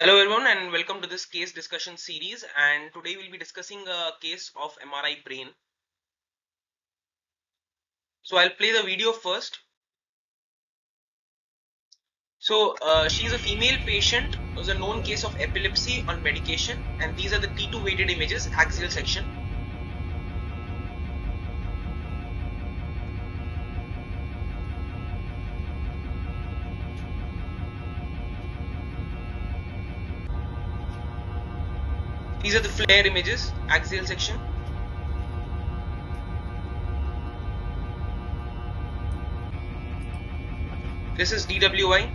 Hello everyone and welcome to this case discussion series, and today we'll be discussing a case of MRI brain. So I'll play the video first. So she's a female patient who's a known case of epilepsy on medication, and these are the T2 weighted images, axial section. These are the flare images, axial section. This is DWI.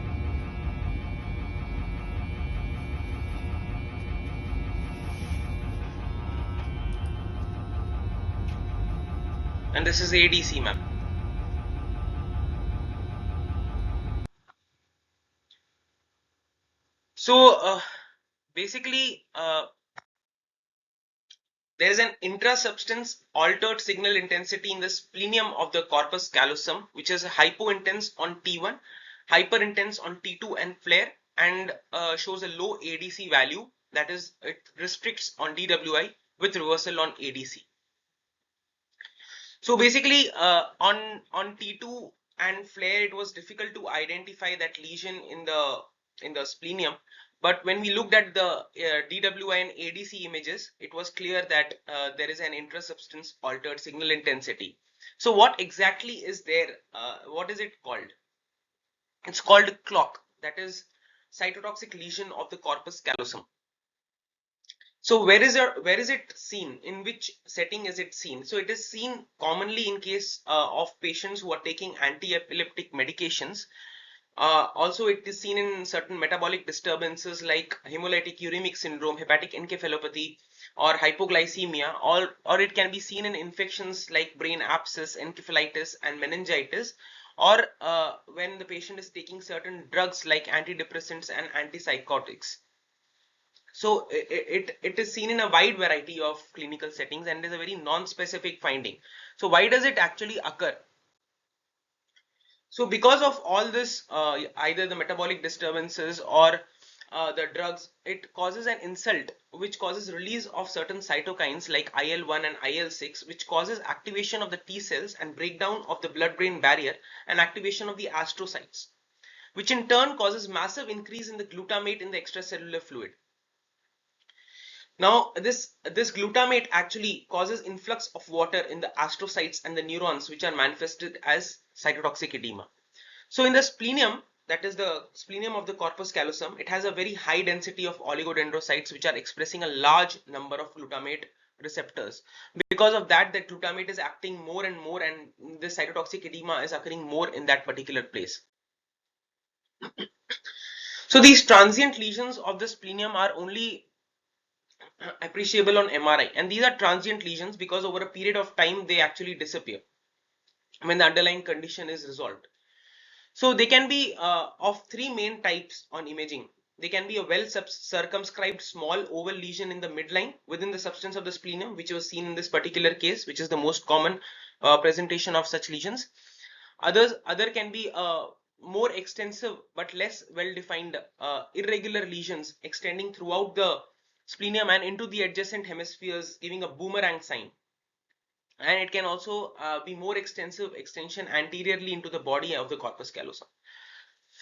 And this is ADC map. So basically there is an intra-substance altered signal intensity in the splenium of the corpus callosum, which is hypointense on T1, hyperintense on T2 and flare, and shows a low ADC value. That is, it restricts on DWI with reversal on ADC. So basically, on T2 and flare, it was difficult to identify that lesion in the splenium. But when we looked at the DWI and ADC images, it was clear that there is an intrasubstance altered signal intensity. So what exactly is there? What is it called? It's called clock. That is cytotoxic lesion of the corpus callosum. So where is it seen? In which setting is it seen? So it is seen commonly in case of patients who are taking anti-epileptic medications. Also, it is seen in certain metabolic disturbances like hemolytic uremic syndrome, hepatic encephalopathy, or hypoglycemia, or it can be seen in infections like brain abscess, encephalitis, and meningitis, or when the patient is taking certain drugs like antidepressants and antipsychotics. So it is seen in a wide variety of clinical settings and is a very non-specific finding. So why does it actually occur? So because of all this, either the metabolic disturbances or the drugs, it causes an insult which causes release of certain cytokines like IL-1 and IL-6, which causes activation of the T cells and breakdown of the blood-brain barrier and activation of the astrocytes, which in turn causes massive increase in the glutamate in the extracellular fluid. Now, this glutamate actually causes influx of water in the astrocytes and the neurons, which are manifested as cytotoxic edema. So in the splenium, that is the splenium of the corpus callosum, it has a very high density of oligodendrocytes, which are expressing a large number of glutamate receptors. Because of that, the glutamate is acting more and more, and this cytotoxic edema is occurring more in that particular place. So these transient lesions of the splenium are only appreciable on MRI, and these are transient lesions because over a period of time they actually disappear when the underlying condition is resolved. So they can be of three main types on imaging. They can be a well circumscribed small oval lesion in the midline within the substance of the splenium, which was seen in this particular case, which is the most common presentation of such lesions. Other can be more extensive but less well defined irregular lesions extending throughout the splenium and into the adjacent hemispheres, giving a boomerang sign. And it can also be more extensive extension anteriorly into the body of the corpus callosum.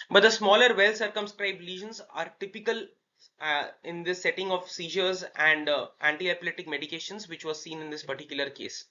But the smaller well circumscribed lesions are typical in this setting of seizures and anti-epileptic medications, which was seen in this particular case.